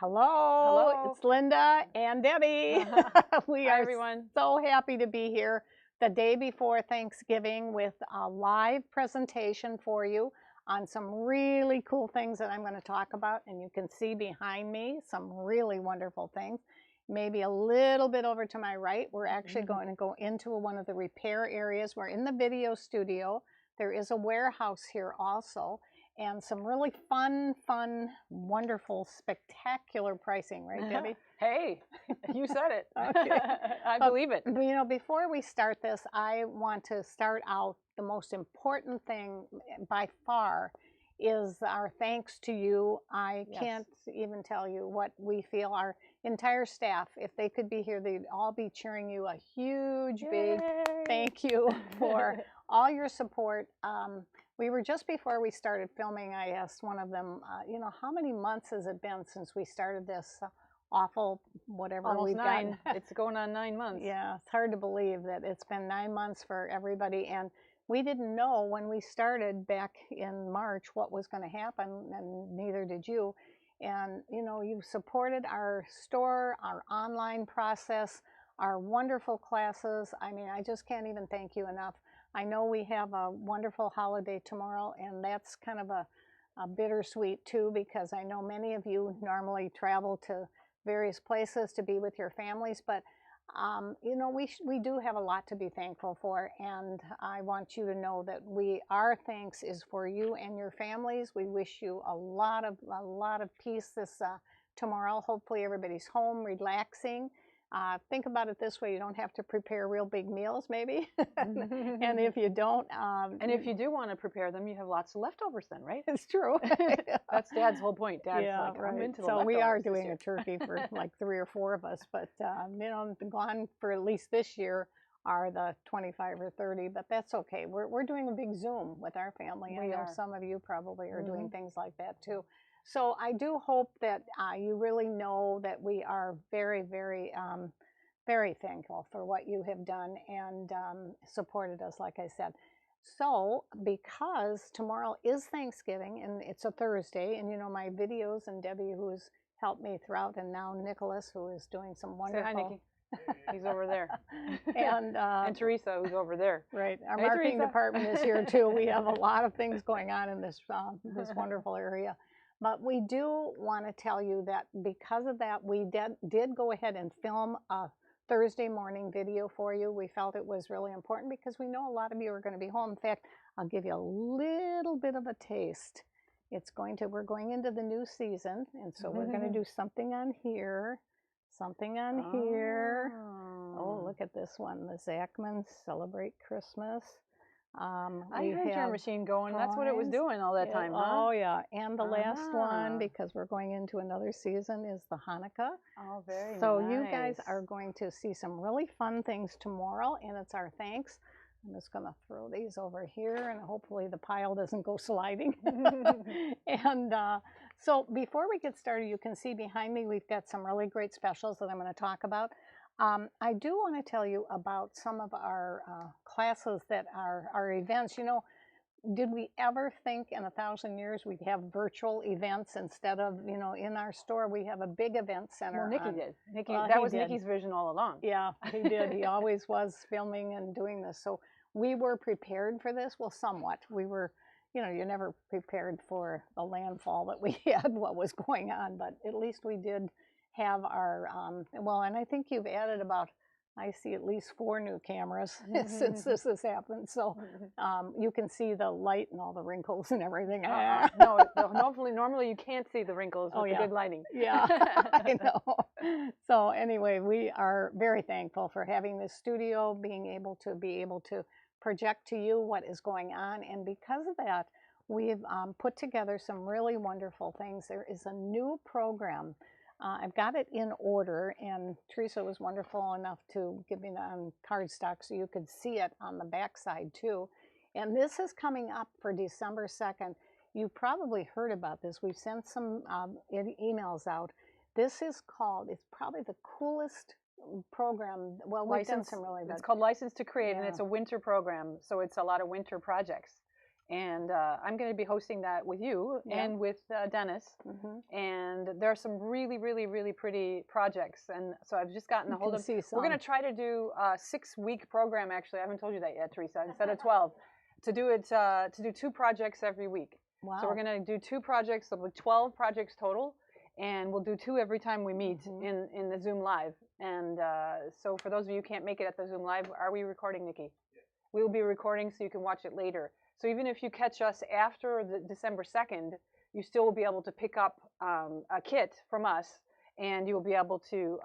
Hello, Hello. it's Linda and Debbie. We Hi, are everyone. so happy to be here the day before Thanksgiving with a live presentation for you on some really cool things that I'm going to talk about. And you can see behind me some really wonderful things. Maybe a little bit over to my right, we're actually going to go into one of the repair areas. We're in the video studio. There is a warehouse here also. And some really fun, wonderful, spectacular pricing, right, Debbie? Hey, you said it. Okay. I believe it. You know, before we start this, I want to start out the most important thing by far is our thanks to you. I can't even tell you what we feel. Our entire staff, if they could be here, they'd all be cheering you a huge, big thank you for all your support. We were just before we started filming, I asked one of them, you know, how many months has it been since we started this awful whatever Almost we've 9. got? It's going on 9 months. Yeah, it's hard to believe that it's been 9 months for everybody. And we didn't know when we started back in March what was going to happen, and neither did you. And, you know, you've supported our store, our online process, our wonderful classes. I mean, I just can't even thank you enough. I know we have a wonderful holiday tomorrow, and that's kind of a bittersweet too, because I know many of you normally travel to various places to be with your families, but you know, we do have a lot to be thankful for, and I want you to know that our thanks is for you and your families. We wish you a lot of peace this tomorrow. Hopefully everybody's home relaxing. Think about it this way: you don't have to prepare real big meals, maybe. And if you don't, and if you do want to prepare them, you have lots of leftovers then, right? it's true. That's Dad's whole point. Dad's yeah, like, right. I'm into the So we are leftovers this doing year. a turkey for like 3 or 4 of us, but you know, gone for at least this year are the 25 or 30, but that's okay. We're doing a big Zoom with our family. I know some of you probably are doing things like that too. So I do hope that you really know that we are very, very thankful for what you have done and supported us, like I said. So, because tomorrow is Thanksgiving and it's a Thursday, and you know my videos and Debbie, who's helped me throughout, and now Nicholas, who is doing some wonderful. Say hi, Nikki. He's over there. and Teresa, who's over there. Right, our Hey, marketing Teresa. department is here too. We have a lot of things going on in this this wonderful area. But we do want to tell you that because of that, we did go ahead and film a Thursday morning video for you. We felt it was really important because we know a lot of you are going to be home. In fact, I'll give you a little bit of a taste. We're going into the new season, and so we're going to do something on here, something on here. Oh, look at this one, the Zachmans Celebrate Christmas. I heard your machine going. That's what it was doing all that time, huh? Oh, yeah. And the last one, because we're going into another season, is the Hanukkah. Oh, very nice. So you guys are going to see some really fun things tomorrow, and it's our thanks. I'm just going to throw these over here, and hopefully the pile doesn't go sliding. And so before we get started, you can see behind me we've got some really great specials that I'm going to talk about. I do want to tell you about some of our classes that are our events. You know, did we ever think in 1,000 years we'd have virtual events instead of, you know, in our store? We have a big event center. Well, Nikki did. That was Nikki's vision all along. Yeah, he did. He always was filming and doing this. So we were prepared for this. Well, somewhat. We were, you know, you're never prepared for the landfall that we had, what was going on, but at least we did have our, well, and I think you've added about, I see at least 4 new cameras since this has happened. So you can see the light and all the wrinkles and everything. No, normally you can't see the wrinkles with the good lighting. Yeah, I know. So anyway, we are very thankful for having this studio, being able to project to you what is going on. And because of that, we've put together some really wonderful things. There is a new program. I've got it in order, and Teresa was wonderful enough to give me the cardstock so you could see it on the back side too. And this is coming up for December 2nd. You probably heard about this. We've sent some emails out. This is called, it's probably the coolest program. Well, we've done some really good. It's called License to Create, and it's a winter program, so it's a lot of winter projects. and I'm going to be hosting that with you and with Dennis. And there are some really pretty projects, and so I've just gotten a hold of. We're going to try to do a 6-week program. Actually, I haven't told you that yet, Teresa. Instead of 12, to do 2 projects every week. Wow. So we're going to do 2 projects. There'll be 12 projects total, and we'll do 2 every time we meet in the Zoom Live. And so for those of you who can't make it at the Zoom Live, are we recording, Nikki? We will be recording so you can watch it later. So even if you catch us after the December 2nd, you still will be able to pick up a kit from us, and you will be able to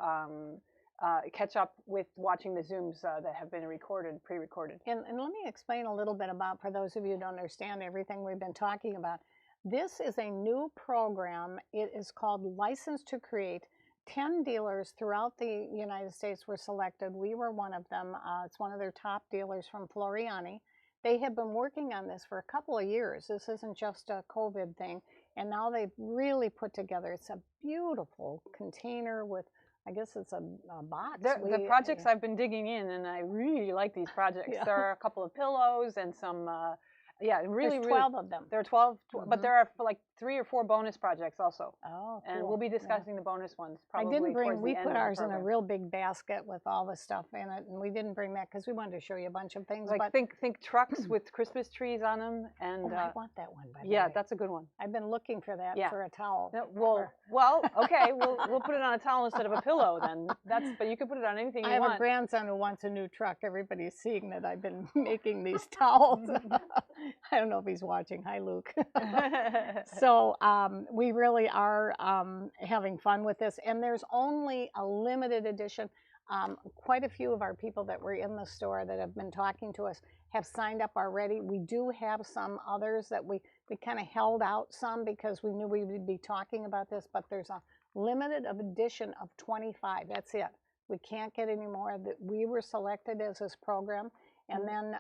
catch up with watching the Zooms that have been recorded, pre-recorded. And let me explain a little bit about, for those of you who don't understand everything we've been talking about. This is a new program. It is called License to Create. 10 dealers throughout the United States were selected. We were one of them. It's one of their top dealers from Floriani. They have been working on this for a couple of years. This isn't just a COVID thing. And now they've really put together, it's a beautiful container with, I guess it's a box. The projects I've been digging in, and I really like these projects. Yeah. There are a couple of pillows and some, really. There's 12 of them. There are 12, but there are like 3 or 4 bonus projects also. Oh, cool. And we'll be discussing the bonus ones probably. I didn't bring, we put ours in a real big basket with all the stuff in it, and we didn't bring that because we wanted to show you a bunch of things. Like but think trucks with Christmas trees on them, and I want that one. By the yeah, way. that's a good one. I've been looking for that for a towel. Well, okay, we'll put it on a towel instead of a pillow then. But you can put it on anything you want. I have a grandson who wants a new truck. Everybody's seeing that I've been making these towels. I don't know if he's watching. Hi, Luke. So we really are having fun with this, and there's only a limited edition. Quite a few of our people that were in the store that have been talking to us have signed up already. We do have some others that we kind of held out some because we knew we would be talking about this, but there's a limited edition of 25. That's it. We can't get any more. That we were selected as this program. And then,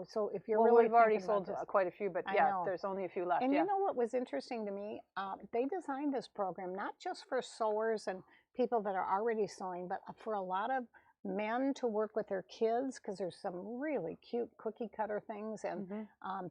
so if you're really, we've already sold quite a few, but there's only a few left. And you know what was interesting to me? They designed this program not just for sewers and people that are already sewing, but for a lot of men to work with their kids, because there's some really cute cookie cutter things and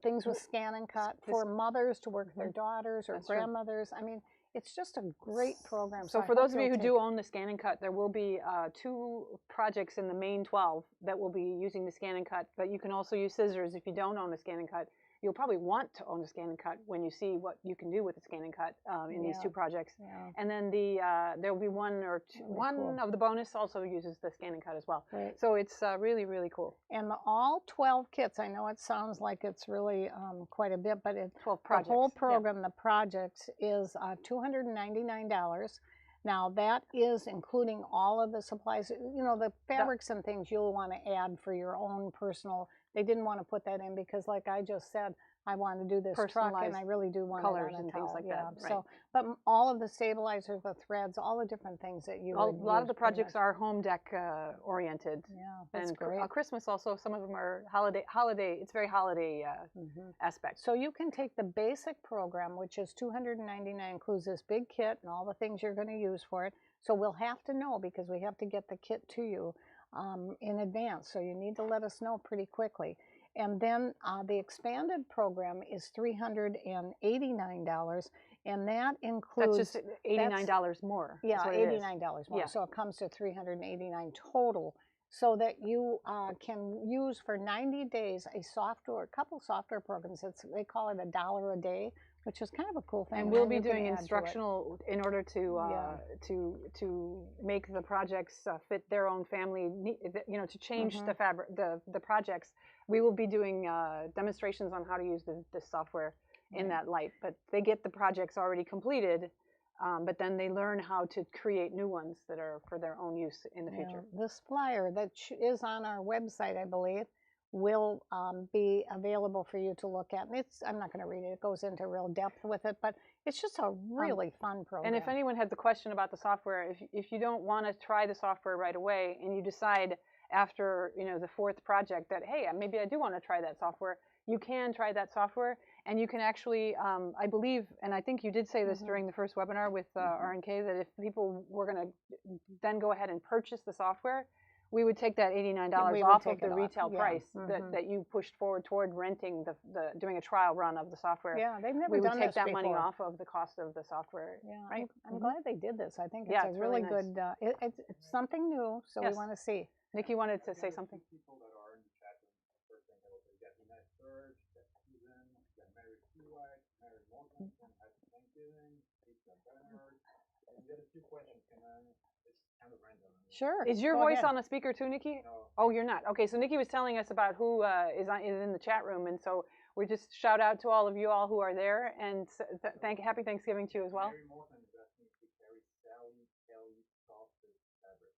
things with scan and cut, for mothers to work with their daughters or grandmothers. I mean, it's just a great program. So for those of you who do own the scan and cut, there will be 2 projects in the main 12 that will be using the scan and cut, but you can also use scissors if you don't own the scan and cut. You'll probably want to own a scan and cut when you see what you can do with the scan and cut in these 2 projects. Yeah. And then there will be one of the bonus also uses the scan and cut as well. Right. So it's really cool. And all 12 kits, I know it sounds like it's really quite a bit, but it's 12 projects. The whole program, the project is $299. Now that is including all of the supplies, the fabrics and things you'll want to add for your own personal. They didn't want to put that in because, like I just said, I want to do this truck, and I really do want colors it on a and towel. Things like that. Right. So, but all of the stabilizers, the threads, all the different things that you. A lot of the projects are home deck oriented. Yeah, that's great. Christmas also. Some of them are holiday. It's very holiday aspect. So you can take the basic program, which is $299, includes this big kit and all the things you're going to use for it. So we'll have to know because we have to get the kit to you in advance. So you need to let us know pretty quickly. And then the expanded program is $389, and that includes... That's just $89 more. Yeah, $89 more. Yeah. So it comes to $389 total, so that you can use for 90 days a couple software programs. They call it $1 a day, which is kind of a cool thing. And we'll be doing instructional in order to make the projects fit their own family. To change the projects. We will be doing demonstrations on how to use the software in that light. But they get the projects already completed, but then they learn how to create new ones that are for their own use in the future. This flyer that is on our website, I believe, will be available for you to look at. And I'm not going to read it. It goes into real depth with it, but it's just a really fun program. And if anyone has a question about the software, if you don't want to try the software right away and you decide after the 4th project that, hey, maybe I do want to try that software, you can try that software, and you can actually, I believe, and I think you did say this during the first webinar with R&K, that if people were going to then go ahead and purchase the software, we would take that $89 off of the retail price that you pushed forward toward renting doing a trial run of the software. Yeah, they've never we would done take this that before. money off of the cost of the software. Yeah, right. I'm glad they did this. I think it's a really nice. good. It's something new, so we want to see. Nikki wanted to say something. People that are in the chat room, first thing they will say, get Ines Surge, get Susan, get Mary Stewart, Mary Mortensen, Happy Thanksgiving, Lisa Bernard. And we got a few questions. Can I? It's kind of random. Sure. Is your voice on a speaker too, Nikki? No. Oh, you're not. Okay, so Nikki was telling us about who is in the chat room, and so we just shout out to all of you all who are there, and happy Thanksgiving to you as well. Mary Morton is asking if you carry Sally Kelly Solstice fabric.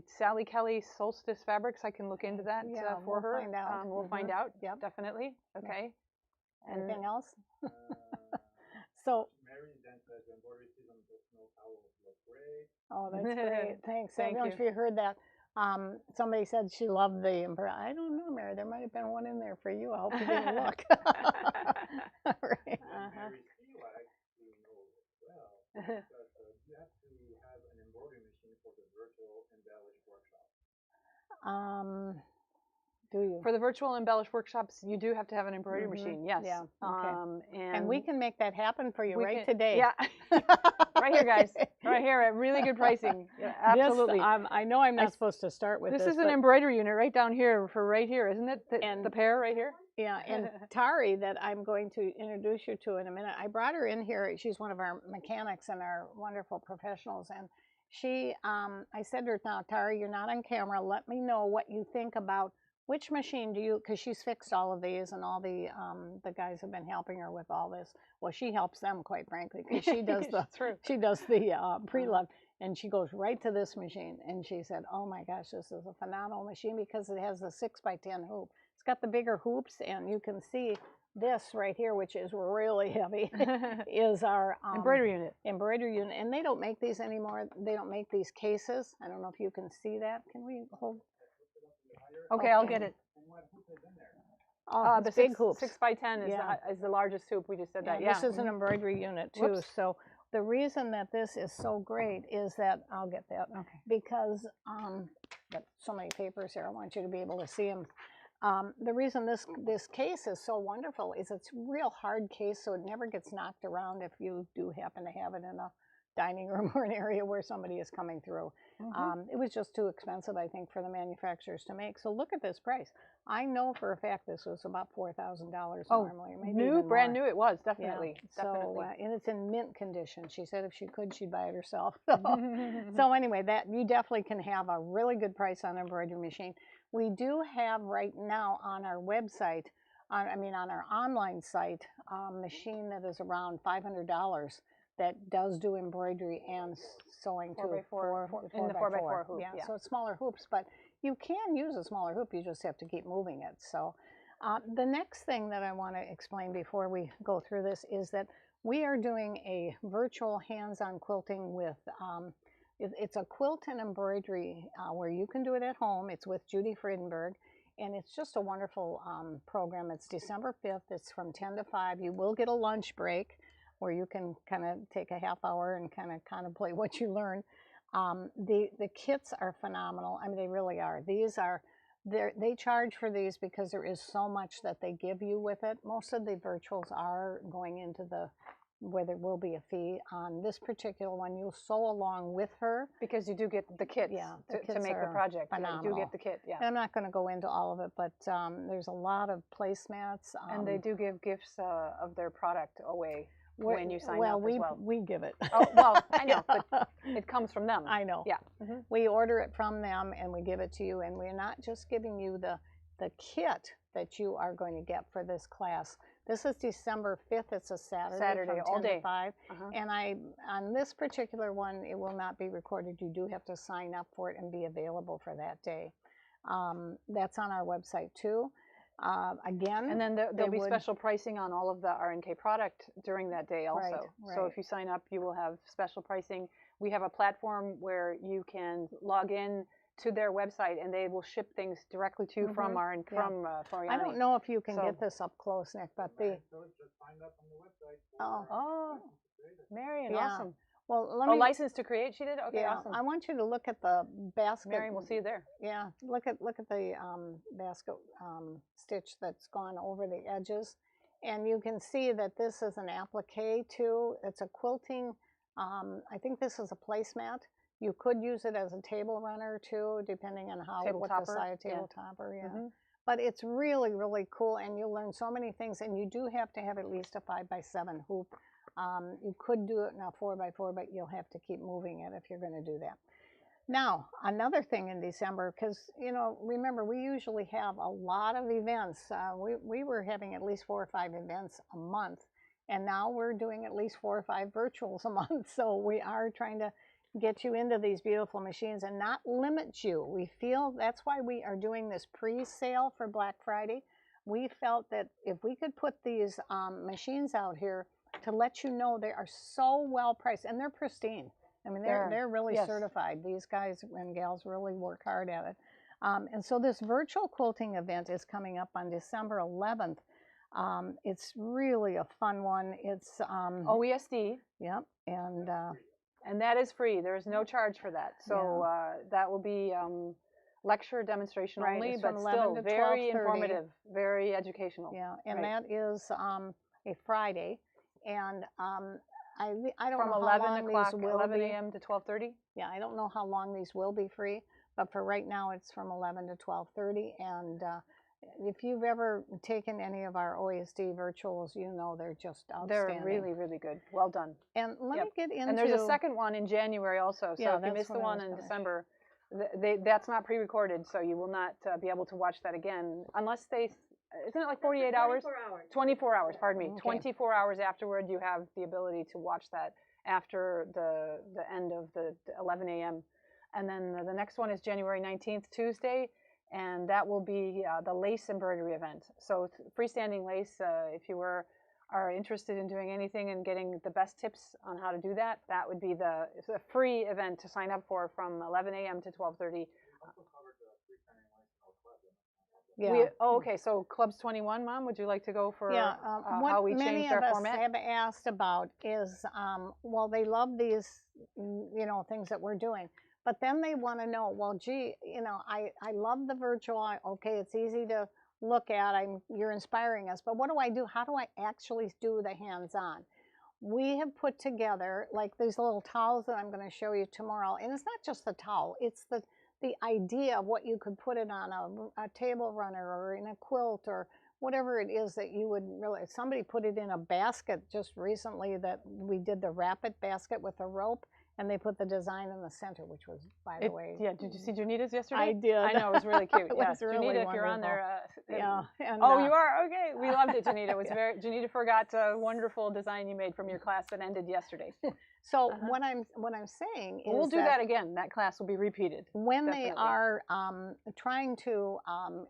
Sally Kelly Solstice Fabrics. I can look into that for her. Find out. We'll find out. Yep. Definitely. Okay. And anything else? So. Mary then says embroidery season with no towels look great. Oh, that's great. Thanks. Thank I don't know if you heard that. Somebody said she loved the embroidery. I don't know, Mary. There might have been one in there for you. I hope you didn't look. Right. Mary Stewart, you know as well. Says, you have to have an embroidery machine for the virtual embellish workshop. Do you? For the virtual embellish workshops, you do have to have an embroidery machine. Yes. Yeah. Okay. And we can make that happen for you today. Yeah. Right here, guys. Right here at really good pricing. Yeah, absolutely. I know I'm not supposed to start with this. This is an embroidery unit right down here for right here, isn't it? The pair right here. Yeah, and Tari, that I'm going to introduce you to in a minute, I brought her in here. She's one of our mechanics and our wonderful professionals. And she, I said to her, now, Tari, you're not on camera. Let me know what you think about which machine do you, because she's fixed all of these, and all the guys have been helping her with all this. Well, she helps them, quite frankly, because she does the pre-love, and she goes right to this machine, and she said, oh my gosh, this is a phenomenal machine because it has the 6x10 hoop. It's got the bigger hoops, and you can see this right here, which is really heavy, is our embroidery unit. And they don't make these anymore. They don't make these cases. I don't know if you can see that. Can we hold? Okay, I'll get it. Oh, the big hoops. 6x10 is the largest hoop. We just said that. Yeah. This is an embroidery unit too. Whoops. So the reason that this is so great is that I'll get that. Okay. Because got so many papers here. I want you to be able to see them. The reason this case is so wonderful is it's a real hard case, so it never gets knocked around if you do happen to have it in a dining room or an area where somebody is coming through. It was just too expensive, I think, for the manufacturers to make. So look at this price. I know for a fact this was about $4,000 normally. Or maybe brand new it was, definitely. Yeah. So, and it's in mint condition. She said if she could, she'd buy it herself. So anyway, that you definitely can have a really good price on an embroidery machine. We do have right now on our website, on our online site, a machine that is around $500 that does do embroidery and sewing too. 4x4 hoop. Yeah, so it's smaller hoops, but you can use a smaller hoop. You just have to keep moving it. So the next thing that I want to explain before we go through this is that we are doing a virtual hands-on quilting with, it's a quilt and embroidery where you can do it at home. It's with Judy Friedenberg, and it's just a wonderful program. It's December 5th. It's from 10 to 5. You will get a lunch break where you can kind of take a half hour and kind of contemplate what you learn. The kits are phenomenal. I mean, they really are. They charge for these because there is so much that they give you with it. Most of the virtuals are going into where there will be a fee. On this particular one, you'll sew along with her. Because you do get the kits to make the project. Phenomenal. You do get the kit, And I'm not going to go into all of it, but there's a lot of placemats. And they do give gifts of their product away. When you sign up as well. We give it. Oh, well, I know, but it comes from them. I know. Yeah. We order it from them and we give it to you, and we're not just giving you the kit that you are going to get for this class. This is December 5th. It's a Saturday all day. To 5. And on this particular one, it will not be recorded. You do have to sign up for it and be available for that day. That's on our website too. Again, and then there'll be special pricing on all of the RNK product during that day also. Right. So if you sign up, you will have special pricing. We have a platform where you can log in to their website and they will ship things directly to you from Floriani. I don't know if you can get this up close, Nick, but So just sign up on the website. Oh, Marion, awesome. Well, let me. License to create. She did. Okay, yeah, awesome. I want you to look at the basket. Mary, we'll see you there. Yeah, look at the basket stitch that's gone over the edges, and you can see that this is an applique too. It's a quilting. I think this is a placemat. You could use it as a table runner too, depending on how what the side table topper. Yeah. But it's really, really cool, and you'll learn so many things. And you do have to have at least a 5x7 hoop. You could do it in a 4x4, but you'll have to keep moving it if you're going to do that. Now, another thing in December, because, you know, remember, we usually have a lot of events. We were having at least 4 or 5 events a month, and now we're doing at least 4 or 5 virtuals a month. So we are trying to get you into these beautiful machines and not limit you. We feel that's why we are doing this pre-sale for Black Friday. We felt that if we could put these machines out here to let you know they are so well priced, and they're pristine. I mean, they're really certified. These guys and gals really work hard at it. And so this virtual quilting event is coming up on December 11th. It's really a fun one. It's OESD. Yep, and that is free. There is no charge for that. So that will be lecture demonstration only, but still very informative, very educational. Yeah, and that is a Friday. And I don't from know 11 how long o'clock, these will 11 be. a.m. to 12:30. Yeah, I don't know how long these will be free, but for right now it's from 11 to 12:30. And if you've ever taken any of our OESD virtuals, you know they're just outstanding. They're really, really good. Well done. And let me get into. And there's a second one in January also. So if you missed the one in December, that's not pre-recorded, so you will not be able to watch that again unless they. Isn't it like 48 hours? 24 hours, pardon me. Okay. 24 hours afterward, you have the ability to watch that after the end of the 11 a.m. And then the next one is January 19th, Tuesday, and that will be the lace embroidery event. So freestanding lace, if you are interested in doing anything and getting the best tips on how to do that, that would be it's a free event to sign up for from 11 a.m. to 12:30. Yeah. Okay. So Clubs 21, Mom, would you like to go for how we changed our format? What many of us have asked about is, well, they love these, you know, things that we're doing, but then they want to know, well, gee, you know, I love the virtual. Okay, it's easy to look at. You're inspiring us, but what do I do? How do I actually do the hands-on? We have put together like these little towels that I'm going to show you tomorrow, and it's not just the towel; it's the idea of what you could put it on a table runner or in a quilt or whatever it is that you would really. Somebody put it in a basket just recently that we did the rapid basket with a rope, and they put the design in the center, which was, by the way. Yeah, did you see Janita's yesterday? I did. I know, it was really cute. It was really Janita, wonderful. if you're on there. Yeah. And, oh, you are? Okay. We loved it, Janita. It was Janita forgot a wonderful design you made from your class that ended yesterday. So what I'm saying is we'll do that again. That class will be repeated. When they are trying to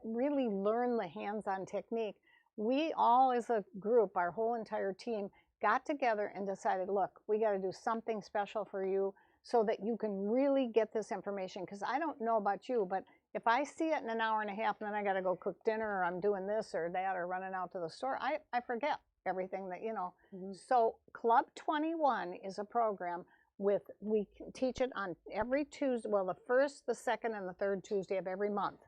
really learn the hands-on technique, we all as a group, our whole entire team, got together and decided, look, we got to do something special for you so that you can really get this information. Because I don't know about you, but if I see it in an hour and a half and then I got to go cook dinner or I'm doing this or that or running out to the store, I forget everything that, you know. So Club 21 is a program we teach it on every Tuesday, well, the first, the second, and the third Tuesday of every month.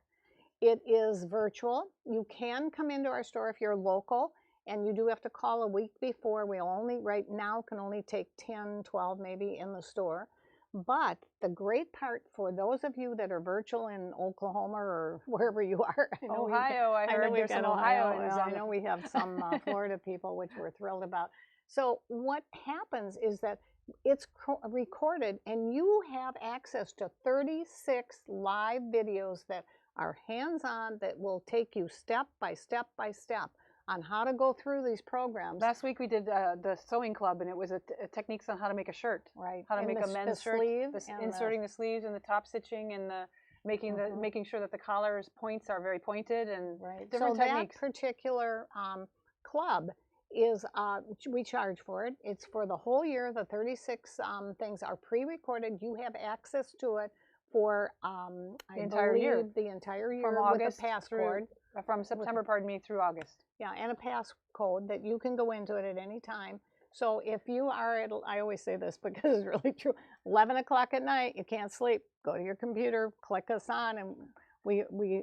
It is virtual. You can come into our store if you're local, and you do have to call a week before. We only, right now, can only take 10, 12 maybe in the store. But the great part for those of you that are virtual in Oklahoma or wherever you are, Ohio, I heard there's some Ohioans. I know we have some Florida people, which we're thrilled about. So what happens is that it's recorded, and you have access to 36 live videos that are hands-on, that will take you step by step by step on how to go through these programs. Last week we did the sewing club, and it was a techniques on how to make a shirt. Right. How to make a men's shirt. Inserting the sleeves and the top stitching and the making sure that the collar's points are very pointed and different techniques. So that particular club is we charge for it. It's for the whole year. The 36 things are pre-recorded. You have access to it for the entire year from August with a passcode. From September, pardon me, through August. Yeah, and a passcode that you can go into it at any time. So if you are at, I always say this because it's really true, 11 o'clock at night, you can't sleep, go to your computer, click us on, and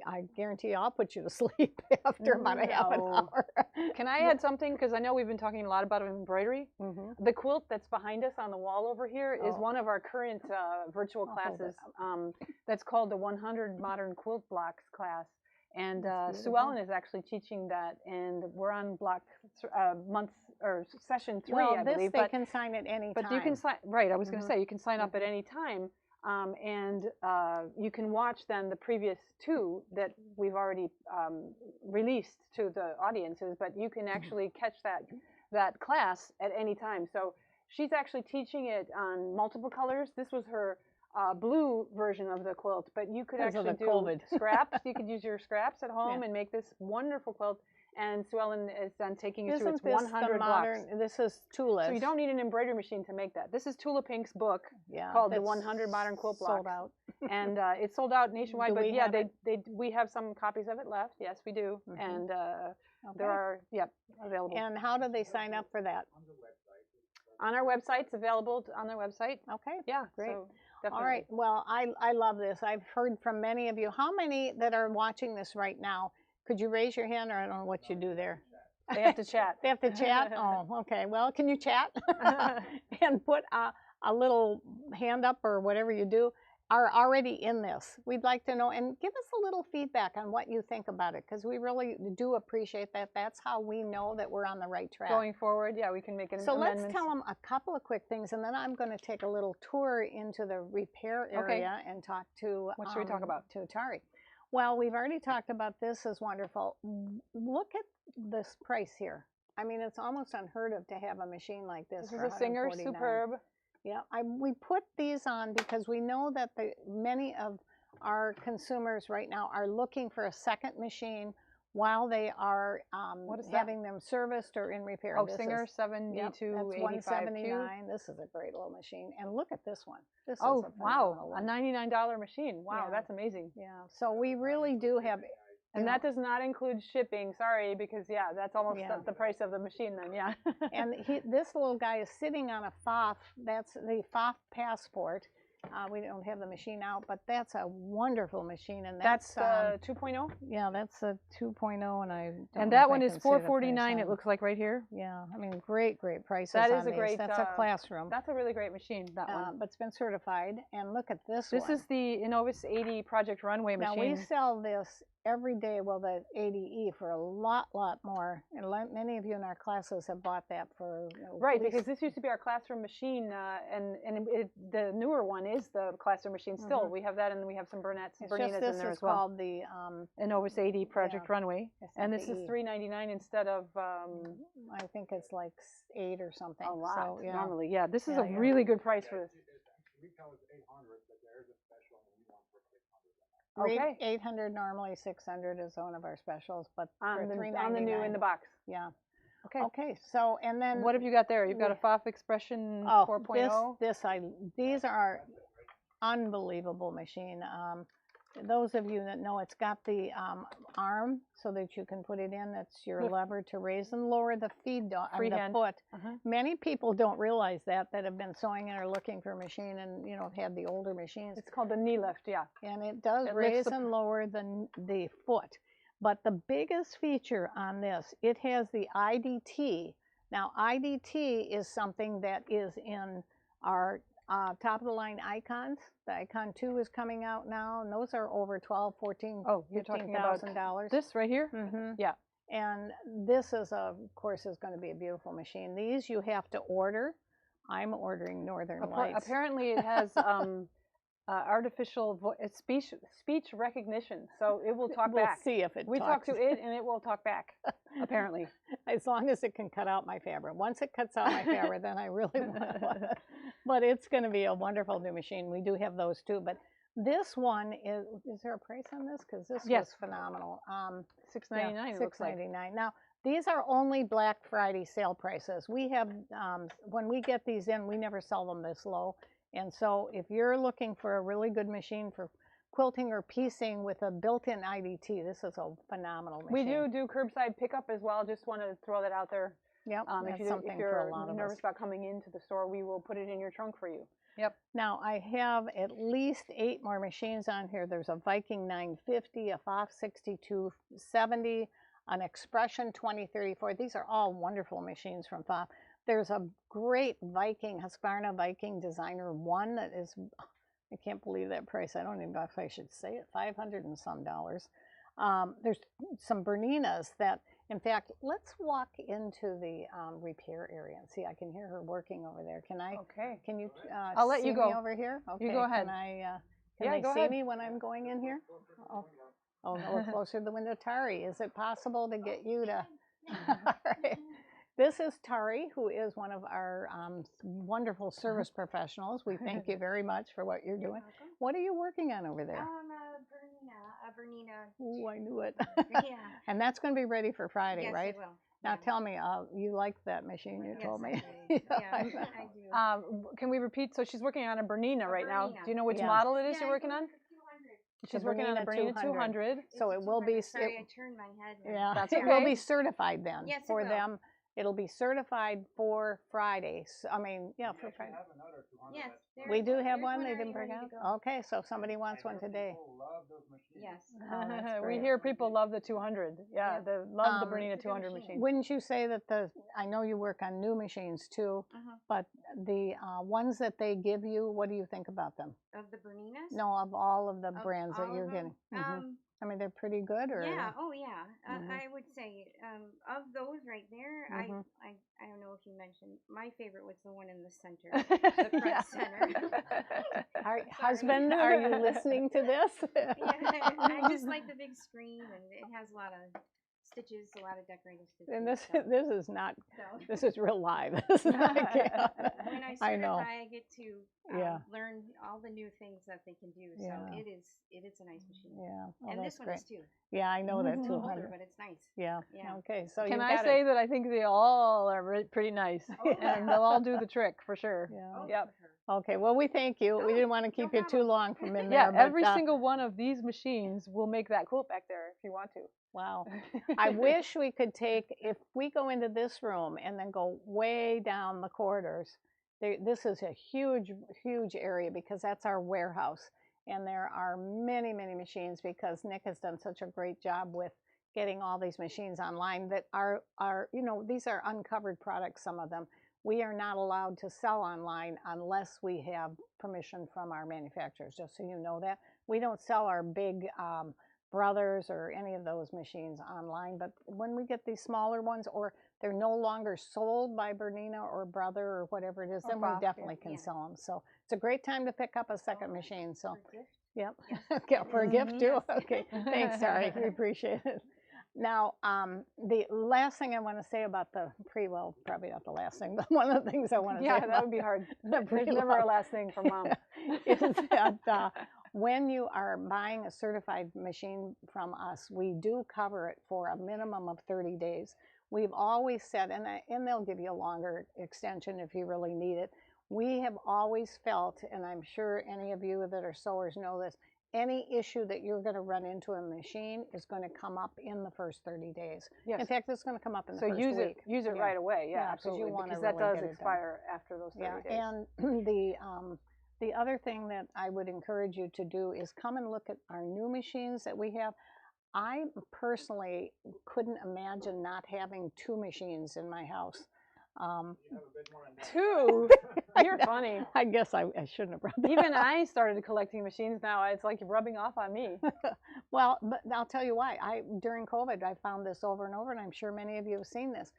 I guarantee I'll put you to sleep after about a half an hour. Can I add something? Because I know we've been talking a lot about embroidery. The quilt that's behind us on the wall over here is one of our current virtual classes. That's called the 100 Modern Quilt Blocks class. And Sue Ellen is actually teaching that, and we're on block month or session 3, I believe. They can sign at any time. But you can sign, right, I was going to say, you can sign up at any time. And you can watch then the previous 2 that we've already released to the audiences, but you can actually catch that class at any time. So she's actually teaching it on multiple colors. This was her blue version of the quilt, but you could actually do scraps. You could use your scraps at home and make this wonderful quilt. And Sue Ellen is then taking you through its 100 blocks. This is Tula's. So you don't need an embroidery machine to make that. This is Tula Pink's book called The 100 Modern Quilt Blocks. Sold out. And it's sold out nationwide. But yeah, we have some copies of it left. Yes, we do. And there are, available. And how do they sign up for that? On our website. It's available on their website. Okay. Yeah, great. So definitely. All right. Well, I love this. I've heard from many of you. How many that are watching this right now? Could you raise your hand, or I don't know what you do there? They have to chat. They have to chat? Oh, okay. Well, can you chat? And put a little hand up or whatever you do, are already in this. We'd like to know, and give us a little feedback on what you think about it, because we really do appreciate that. That's how we know that we're on the right track. Going forward, yeah, we can make an amendments. Let's tell them a couple of quick things, and then I'm going to take a little tour into the repair area and talk to what should we talk about? To Tari. Well, we've already talked about this is wonderful. Look at this price here. I mean, it's almost unheard of to have a machine like this. This is a Singer Superb. Yeah, we put these on because we know that many of our consumers right now are looking for a second machine while they are having them serviced or in repair. Oh, Singer 7285Q. This is a great little machine. And look at this one. This is a $99 machine. Wow, that's amazing. Yeah, so we really do have. And that does not include shipping. Sorry, because that's almost the price of the machine then. Yeah. And this little guy is sitting on a FOF. That's the FOF Passport. We don't have the machine out, but that's a wonderful machine, and that's 2.0. Yeah, that's a 2.0, and that one is $449. It looks like right here. Yeah, I mean, great prices. That is a great. That's a classroom. That's a really great machine. That one, but it's been certified. And look at this. This is the Innovus 80 Project Runway machine. Now we sell this every day. Well, the 80E for a lot more, and many of you in our classes have bought that for right, because this used to be our classroom machine, and the newer one is the classroom machine still. We have that, and we have some Berninas in there as well. This is called the Innovus 80 Project Runway, and this is $399 instead of I think it's like $8 or something. A lot, so, normally. Yeah, this is a really good price for this. Retail is $800, but there is a special one for $600. Okay. 800 normally, 600 is one of our specials, but on the new in the box. Yeah. Okay. So, and then what have you got there? You've got a FOF Expression 4.0. These are unbelievable machine. Those of you that know, it's got the arm so that you can put it in. That's your lever to raise and lower the the foot. Many people don't realize that have been sewing and are looking for a machine and have had the older machines. It's called the knee lift, yeah. And it does raise and lower the foot. But the biggest feature on this, it has the IDT. Now, IDT is something that is in our top of the line icons. The Icon 2 is coming out now, and those are over $12,000, $14,000, $15,000. This right here? Yeah. And this is, of course, is going to be a beautiful machine. These you have to order. I'm ordering Northern Lights. Apparently, it has artificial speech recognition, so it will talk back. We'll see if it We talk to it, and it will talk back, apparently. As long as it can cut out my fabric. Once it cuts out my fabric, then I really want it. But it's going to be a wonderful new machine. We do have those too. But this one is there a price on this? Because this was phenomenal. $699. It looks like. $699. Now, these are only Black Friday sale prices. We have, when we get these in, we never sell them this low. And so if you're looking for a really good machine for quilting or piecing with a built-in IDT, this is a phenomenal machine. We do curbside pickup as well. Just want to throw that out there. Yep, that's something if you're for a lot of nervous us. about coming into the store, we will put it in your trunk for you. Yep. Now I have at least 8 more machines on here. There's a Viking 950, a Fox 6270, an Expression 2034. These are all wonderful machines from Fox. There's a great Viking, Husqvarna Viking Designer 1 that is, I can't believe that price. I don't even know if I should say it, $500 and some dollars. There's some Berninas that, in fact, let's walk into the repair area and see. I can hear her working over there. Can I? Okay. Can you? I'll let see you go me over here. Okay. You go ahead. Can they see me when I'm going in here? Oh, a little closer to the window. Tari, is it possible to get you to? All right. This is Tari, who is one of our wonderful service professionals. We thank you very much for what you're doing. What are you working on over there? Bernina. Oh, I knew it. Yeah. And that's going to be ready for Friday, Yes, right? it will. Now tell me, you like that machine you told me? I do. Can we repeat? So she's working on a Bernina right now. Do you know which Yeah. model it is you're working on? She's working on a Bernina Bernina 200. So it will be. Sorry, I turned my head. Yeah, That's it okay. will be certified then. Yes, it for will. them. It'll be certified for Friday. I mean, yeah, for Friday. Yes. We do have one. They didn't bring out. Okay, so if somebody wants one today. Yes. Oh, We hear people love the 200. Yeah, they love the Bernina 200 machine. Wouldn't you say that I know you work on new machines too, but the ones that they give you, what do you think about them? Of the Berninas? No, of all of the brands that you're getting. I mean, they're pretty good, or? Yeah. Oh, yeah. I would say of those right there, I don't know if you mentioned, my favorite was the one in the center, the front center. Husband, are you listening to this? Yeah, I just like the big screen, and it has a lot of stitches, a lot of decorative stitches. And this is not. This is real live. This is not when I certify, I get to learn all the new things that they can do. So it is a nice machine. Yeah, oh, and this one is too. Yeah, I know that It's 200. older, but it's nice. Yeah. Okay. So can I say that I think they all are pretty nice, and they'll all do the trick for sure. Yeah. Yep. Okay. Well, we thank you. We didn't want to keep you too long from in there. Yeah. Every single one of these machines will make that quilt back there if you want to. Wow. I wish we could if we go into this room and then go way down the corridors, this is a huge, huge area because that's our warehouse. And there are many, many machines because Nick has done such a great job with getting all these machines online that are these are uncovered products, some of them. We are not allowed to sell online unless we have permission from our manufacturers, just so you know that. We don't sell our big Brothers or any of those machines online, but when we get these smaller ones or they're no longer sold by Bernina or Brother or whatever it is, then we definitely can sell them. So it's a great time to pick up a second machine. So, yep, for a gift too. Okay, thanks, Tari. We appreciate it. Now, the last thing I want to say about the probably not the last thing, but one of the things I want to say. Yeah, that would be hard. There's never a last thing from Mom. Is that when you are buying a certified machine from us, we do cover it for a minimum of 30 days. We've always said, and they'll give you a longer extension if you really need it. We have always felt, and I'm sure any of you that are sewers know this, any issue that you're going to run into a machine is going to come up in the first 30 days. Yes. In fact, it's going to come up in the first week. So use it right away. Yeah, absolutely. Because that does expire after those 30 days. And the other thing that I would encourage you to do is come and look at our new machines that we have. I personally couldn't imagine not having 2 machines in my house. 2? You're funny. I guess I shouldn't have brought that Even up. I started collecting machines now. It's like rubbing off on me. Well, but I'll tell you why. During COVID, I found this over and over, and I'm sure many of you have seen this.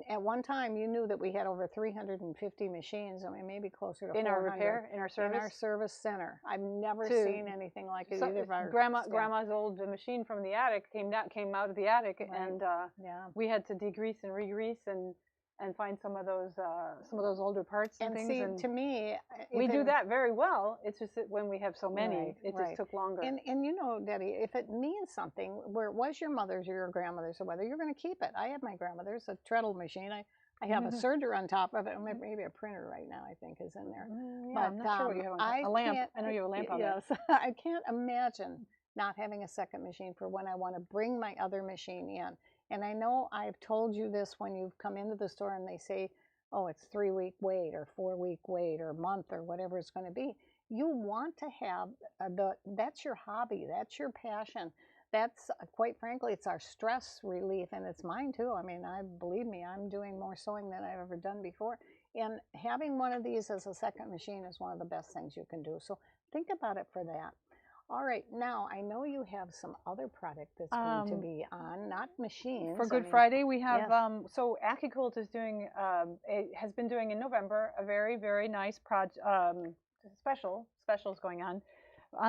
At one time, you knew that we had over 350 machines. I mean, maybe closer to 400. In our repair, in our service? In our service center. I've never seen anything like it either. Grandma's old machine from the attic came out of the attic, and we had to degrease and re-grease and find some of those older parts and things. And see, to me, we do that very well. It's just that when we have so many, it just took longer. And you know, Debbie, if it means something, where it was your mother's or your grandmother's or whether you're going to keep it. I have my grandmother's, a treadle machine. I have a serger on top of it, maybe a printer right now, I think, is in there. Yeah, I'm not sure what you have on a lamp. I know you have a lamp on it. Yes, I can't imagine not having a second machine for when I want to bring my other machine in. And I know I've told you this when you've come into the store and they say, oh, it's 3-week wait or 4-week wait or month or whatever it's going to be. You want to have that's your hobby, that's your passion. That's quite frankly, it's our stress relief, and it's mine too. I mean, believe me, I'm doing more sewing than I've ever done before. And having one of these as a second machine is one of the best things you can do. So think about it for that. All right, now I know you have some other product that's going to be on, not machines. For Good Friday, we have, yes. So Quilt is doing, it has been doing in November a very, very nice specials going on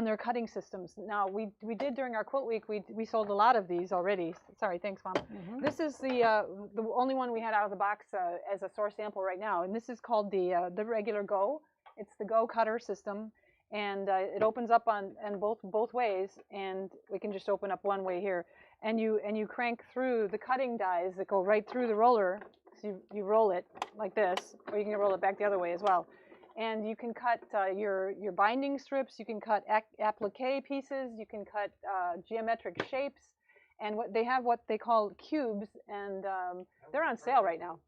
their cutting systems. Now, we did during our quilt week, we sold a lot of these already. Sorry, thanks, Mom. This is the only one we had out of the box as a source sample right now, and this is called the regular Go. It's the Go cutter system. And it opens up on both ways, and we can just open up one way here, and you crank through the cutting dies that go right through the roller. So you roll it like this, or you can roll it back the other way as well. And you can cut your binding strips, you can cut applique pieces, you can cut geometric shapes, and what they call cubes, and they're on sale right now.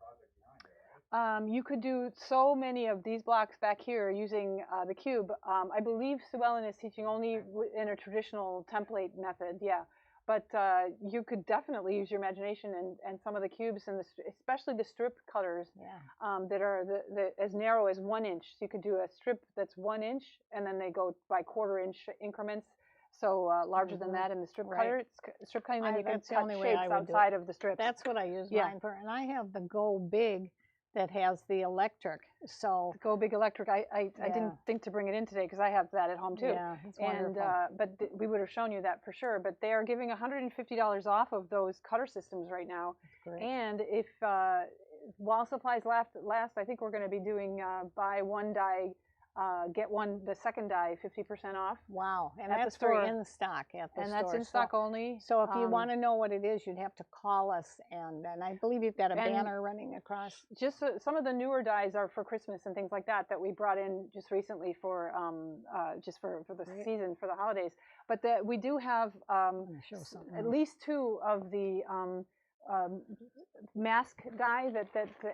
You could do so many of these blocks back here using the cube. I believe Sue Ellen is teaching only in a traditional template method, yeah. But you could definitely use your imagination and some of the cubes, and especially the strip cutters, yeah. That are as narrow as 1 inch. So you could do a strip that's 1 inch, and then they go by 1/4 inch increments. So larger than that in the strip cutter. It's strip cutting, then you can cut shapes outside of the strips. That's what I use mine for. And I have the Go Big that has the electric. So Go Big Electric. I didn't think to bring it in today because I have that at home too. Yeah, it's wonderful. But we would have shown you that for sure. But they are giving $150 off of those cutter systems right now. Great. And if while supplies last, I think we're going to be doing buy one die, get the second die 50% off. Wow, and that's for in stock at the store. And that's in stock only. So if you want to know what it is, you'd have to call us, and I believe you've got a banner running across. Just some of the newer dies are for Christmas and things like that we brought in just recently for just for the season, for the holidays. But we do have at least 2 of the mask die that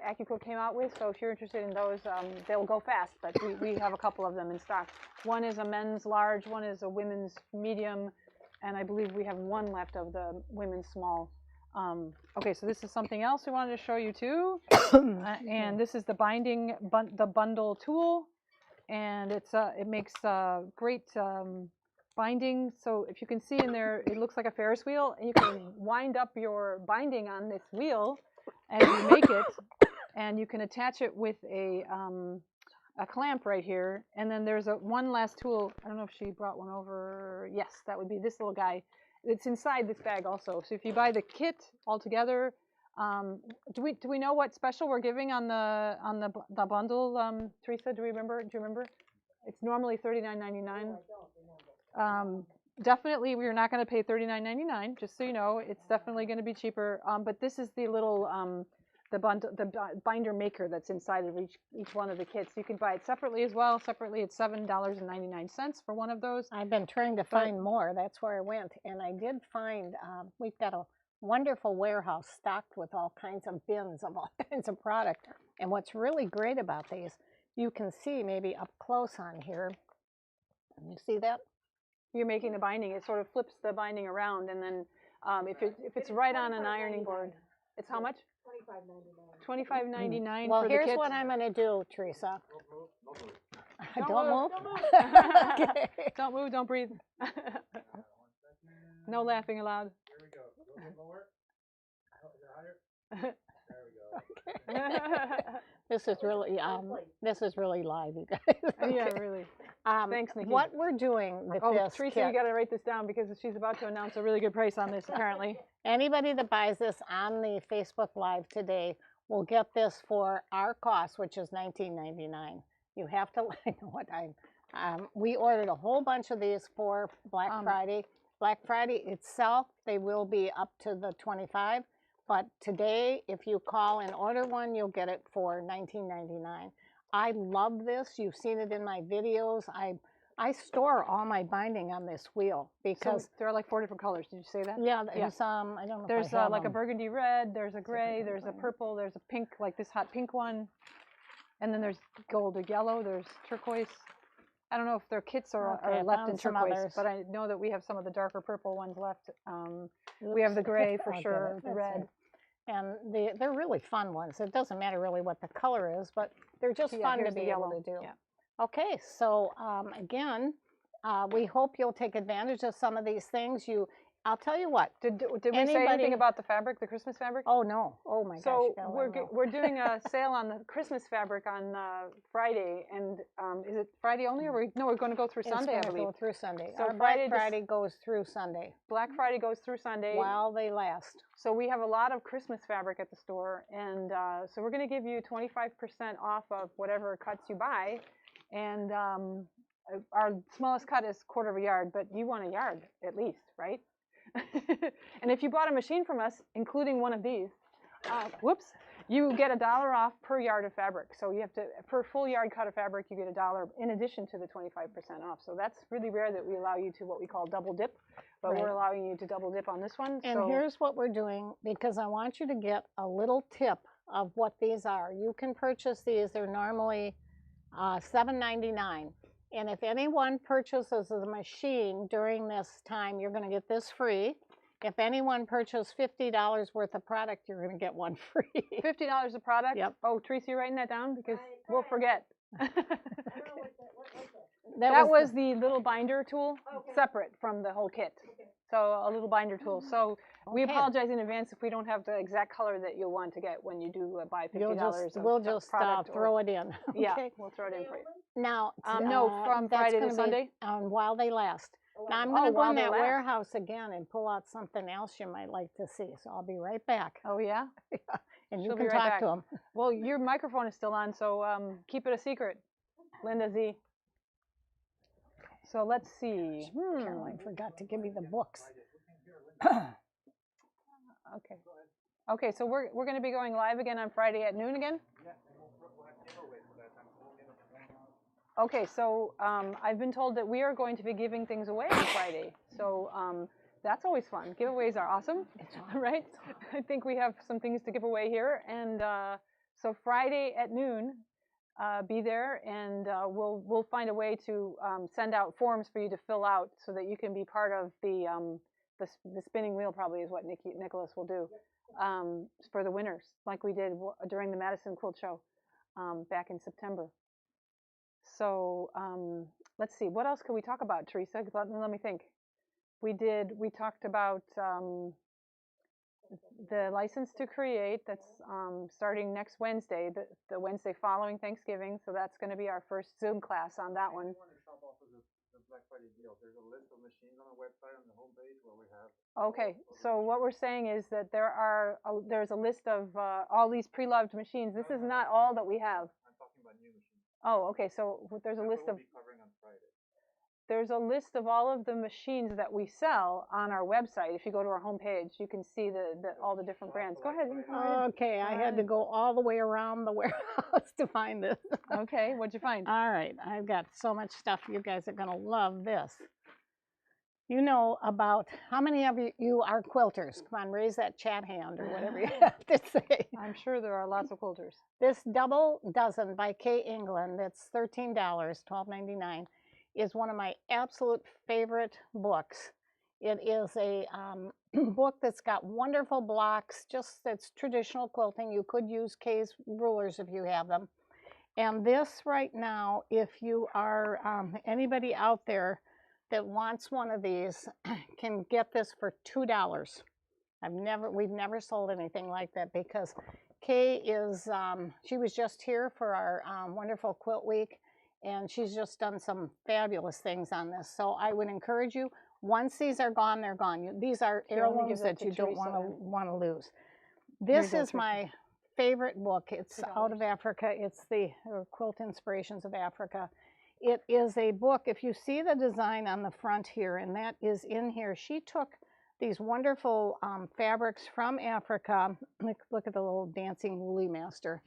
AccuQuilt came out with. So if you're interested in those, they'll go fast, but we have a couple of them in stock. One is a men's large, one is a women's medium, and I believe we have 1 left of the women's small. Okay, so this is something else we wanted to show you too. And this is the the bundle tool, and it makes great binding. So if you can see in there, it looks like a Ferris wheel, and you can wind up your binding on this wheel as you make it, and you can attach it with a clamp right here. And then there's one last tool. I don't know if she brought one over. Yes, that would be this little guy. It's inside this bag also. So if you buy the kit altogether, do we know what special we're giving on the bundle, Teresa? Do you remember? It's normally $39.99. Definitely, we're not going to pay $39.99. Just so you know, it's definitely going to be cheaper. But this is the little the binder maker that's inside of each one of the kits. You can buy it separately as well. Separately, it's $7.99 for one of those. I've been trying to find more. That's where I went, and I did find we've got a wonderful warehouse stocked with all kinds of bins of all kinds of product. And what's really great about these, you can see maybe up close on here. You see that? You're making the binding. It sort of flips the binding around, and then if it's right on an ironing board, it's how much? $25.99. Well, for here's the kit. what I'm going to do, Teresa. Don't move. Okay. Don't move. Don't breathe. No laughing allowed. Here we go. A little bit lower. Oh, is it higher? There we go. This is really live, you guys. Okay. Yeah, really. Thanks, Nikki. What we're doing with this Teresa, kit, you got to write this down because she's about to announce a really good price on this, apparently. Anybody that buys this on the Facebook Live today will get this for our cost, which is $19.99. You have to, I know what we ordered a whole bunch of these for Black Friday. Black Friday itself, they will be up to the 25. But today, if you call and order one, you'll get it for $19.99. I love this. You've seen it in my videos. I store all my binding on this wheel because so there are like 4 different colors. Did you say that? Yeah, there's I don't know. There's if I have like them. a burgundy red. There's a gray. There's a purple. There's a pink, like this hot pink one, and then there's gold or yellow. There's turquoise. I don't know if their kits are left in turquoise, but I know that we have some of the darker purple ones left. We have the gray for sure, the red. And they're really fun ones. It doesn't matter really what the color is, but they're just fun to be able to do. Yeah. Okay, so again, we hope you'll take advantage of some of these things. I'll tell you what. Did we say anything about the fabric, the Christmas fabric? Oh no! Oh my gosh! So we're doing a sale on the Christmas fabric on Friday, and is it Friday only, or we're going to go through Sunday? I believe. Go through Sunday. So Our Black Friday goes through Sunday. Black Friday goes through Sunday while they last. So we have a lot of Christmas fabric at the store, and so we're going to give you 25% off of whatever cuts you buy, and our smallest cut is 1/4 yard, but you want a yard at least, right? And if you bought a machine from us, including one of these, you get $1 off per yard of fabric. So you have to, per full yard cut of fabric, you get $1 in addition to the 25% off. So that's really rare that we allow you to what we call double dip, but we're allowing you to double dip on this one. And here's what we're doing, because I want you to get a little tip of what these are. You can purchase these. They're normally $7.99. And if anyone purchases a machine during this time, you're going to get this free. If anyone purchases $50 worth of product, you're going to get one free. $50 a product? Yep. Oh, Tracy, you writing that down? Because we'll forget. That was the little binder tool, separate from the whole kit. So a little binder tool. So we apologize in advance if we don't have the exact color that you'll want to get when you do buy $50. We'll just throw it in. Okay? Yeah, we'll throw it in for you. Now, no, from Friday to Sunday? While they last. Now, I'm going to go in that warehouse again and pull out something else you might like to see. So I'll be right back. Oh, yeah? And you can talk to them. Well, your microphone is still on, so keep it a secret, Linda Z. So let's see. Caroline forgot to give me the books. Okay. Okay, so we're going to be going live again on Friday at noon again? Okay, so I've been told that we are going to be giving things away on Friday. So that's always fun. Giveaways are awesome, right? I think we have some things to give away here. And so Friday at noon, be there, and we'll find a way to send out forms for you to fill out so that you can be part of the spinning wheel. Probably is what Nicholas will do for the winners, like we did during the Madison Quilt Show back in September. So let's see, what else could we talk about, Teresa? Let me think. We talked about the license to create. That's starting next Wednesday, the Wednesday following Thanksgiving. So that's going to be our first Zoom class on that one. Black Friday deal. There's a list of machines on the website on the homepage where we have. Okay, so what we're saying is that there's a list of all these pre-loved machines. This is not all that we have. I'm talking about new machines. Oh, okay. So there's a list of. Covering on Friday. There's a list of all of the machines that we sell on our website. If you go to our homepage, you can see all the different brands. Go ahead. Okay, I had to go all the way around the warehouse to find this. Okay, what'd you find? All right, I've got so much stuff. You guys are going to love this. You know about, how many of you are quilters? Come on, raise that chat hand or whatever you have to say. I'm sure there are lots of quilters. This Double Dozen by Kay England, that's $13, $12.99. is one of my absolute favorite books. It is a book that's got wonderful blocks, it's traditional quilting. You could use Kay's rulers if you have them. And this right now, if you are anybody out there that wants one of these, can get this for $2. We've never sold anything like that, because Kay is, she was just here for our wonderful quilt week. And she's just done some fabulous things on this. So I would encourage you, once these are gone, they're gone. These are heirlooms that you don't want to lose. This is my favorite book. It's out of Africa. It's the Quilt Inspirations of Africa. It is a book, if you see the design on the front here, and that is in here, she took these wonderful fabrics from Africa. Look at the little dancing woolly master.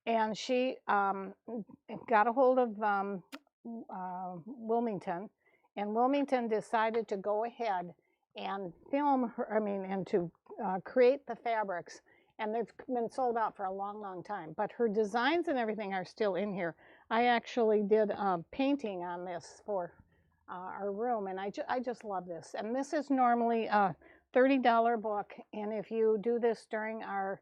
And she got a hold of Wilmington, and Wilmington decided to go ahead and film her, and to create the fabrics, and they've been sold out for a long, long time. But her designs and everything are still in here. I actually did a painting on this for our room, and I just love this. And this is normally a $30 book, and if you do this during our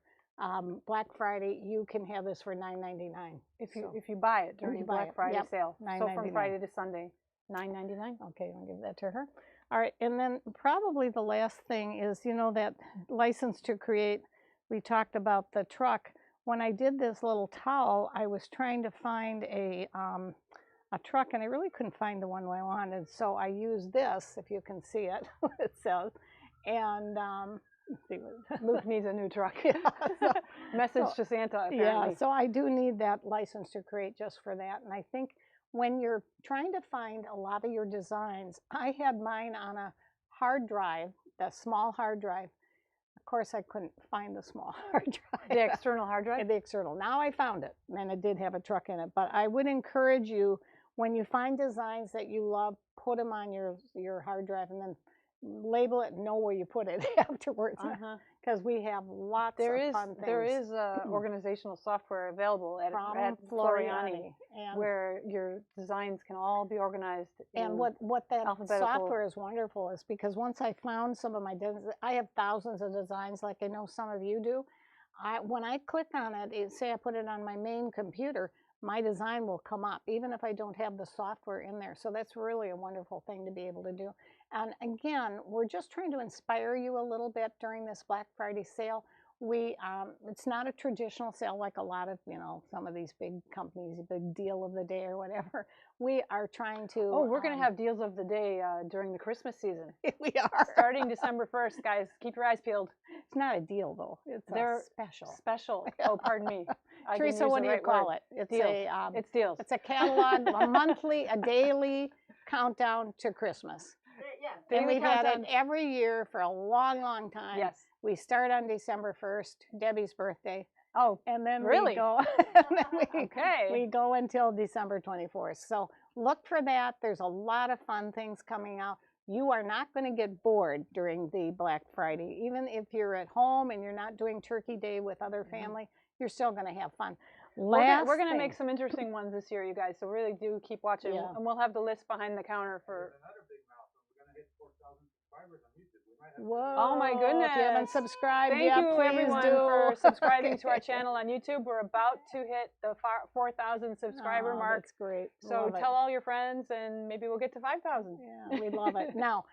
Black Friday, you can have this for $9.99. If you buy it during the Black Friday sale. So from Friday to Sunday, $9.99. Okay, I'll give that to her. All right, and then probably the last thing is, that license to create. We talked about the truck. When I did this little towel, I was trying to find a truck, and I really couldn't find the one I wanted. So I used this, if you can see it, what it says. And Luke needs a new truck. Message to Santa, apparently. Yeah, so I do need that license to create just for that. And I think when you're trying to find a lot of your designs, I had mine on a hard drive, the small hard drive. Of course, I couldn't find the small hard drive. The external hard drive? The external. Now I found it, and it did have a truck in it. But I would encourage you, when you find designs that you love, put them on your hard drive, and then label it and know where you put it afterwards, because we have lots of fun things. There is organizational software available at Floriani, where your designs can all be organized. And what that software is wonderful is because once I found some of my designs, I have thousands of designs like I know some of you do. When I click on it, say I put it on my main computer, my design will come up, even if I don't have the software in there. So that's really a wonderful thing to be able to do. And again, we're just trying to inspire you a little bit during this Black Friday sale. It's not a traditional sale like a lot of, some of these big companies, big deal of the day or whatever. We are trying to... Oh, we're going to have deals of the day during the Christmas season. We are. Starting December 1st, guys. Keep your eyes peeled. It's not a deal, though. It's a special. Special. Oh, pardon me. Teresa, what do you call it? It's deals. It's deals. It's a catalog, a monthly, a daily countdown to Christmas. Yeah. And we've had it every year for a long, long time. Yes. We start on December 1st, Debbie's birthday. Oh, and then really? we go. We go until December 24th. So look for that. There's a lot of fun things coming out. You are not going to get bored during the Black Friday. Even if you're at home and you're not doing Turkey Day with other family, you're still going to have fun. We're going to make some interesting ones this year, you guys. So really do keep watching. Yeah. And we'll have the list behind the counter for... Whoa. Oh my goodness. If you haven't subscribed Thank yet, you everyone for subscribing to our channel on YouTube. We're about to hit the 4,000 subscriber mark. That's great. So tell all your friends, and maybe we'll get to 5,000. Yeah, we love it. Now,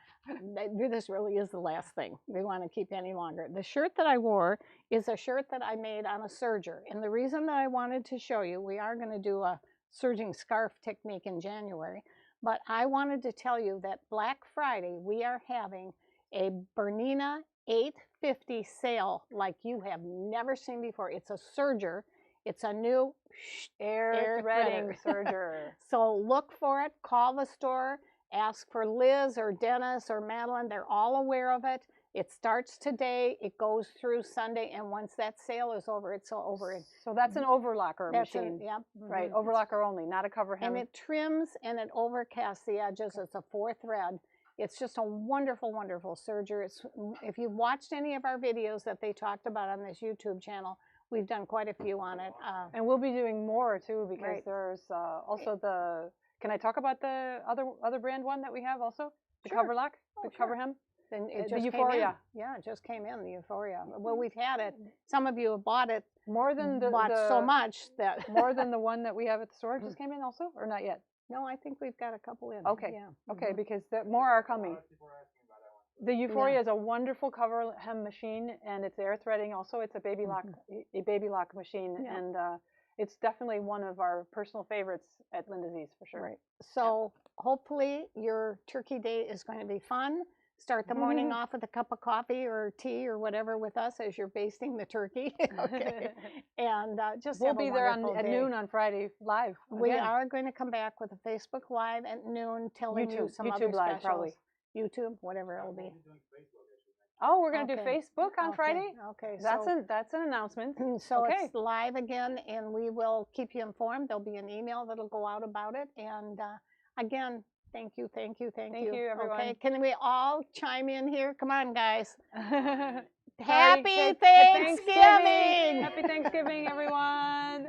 this really is the last thing. We want to keep any longer. The shirt that I wore is a shirt that I made on a serger. And the reason that I wanted to show you, we are going to do a serging scarf technique in January. But I wanted to tell you that Black Friday, we are having a Bernina 850 sale like you have never seen before. It's a serger. It's a new air threading serger. So look for it. Call the store. Ask for Liz or Dennis or Madeline. They're all aware of it. It starts today. It goes through Sunday. And once that sale is over, it's over. So that's an overlocker machine. Yeah. Right. Overlocker only, not a cover hem. And it trims and it overcasts the edges. It's a 4-thread. It's just a wonderful, wonderful serger. If you've watched any of our videos that they talked about on this YouTube channel, we've done quite a few on it. And we'll be doing more too, because there's also the... Can I talk about the other brand one that we have also? The cover lock, the cover hem? And the Euphoria. Yeah, it just came in, the Euphoria. Well, we've had it. Some of you have bought it. More than so much that... More than the one that we have at the store just came in also, or not yet? No, I think we've got a couple in. Okay. Yeah. Okay, because more are coming. The Euphoria is a wonderful cover hem machine, and it's air threading also. It's a baby lock machine, and it's definitely one of our personal favorites at Linda Z's for sure. Right. So hopefully your Turkey Day is going to be fun. Start the morning off with a cup of coffee or tea or whatever with us as you're basting the turkey. Okay. And we'll be there at noon on Friday live. We are going to come back with a Facebook Live at noon telling you some other YouTube Live, specials. probably. YouTube, whatever it'll be. Oh, we're going to do Facebook on Friday? Okay. That's an announcement. So it's live again, and we will keep you informed. There'll be an email that'll go out about it. And again, thank you, thank you, thank you. Thank you, everyone. Okay, can we all chime in here? Come on, guys. Happy Thanksgiving! Happy Thanksgiving, everyone.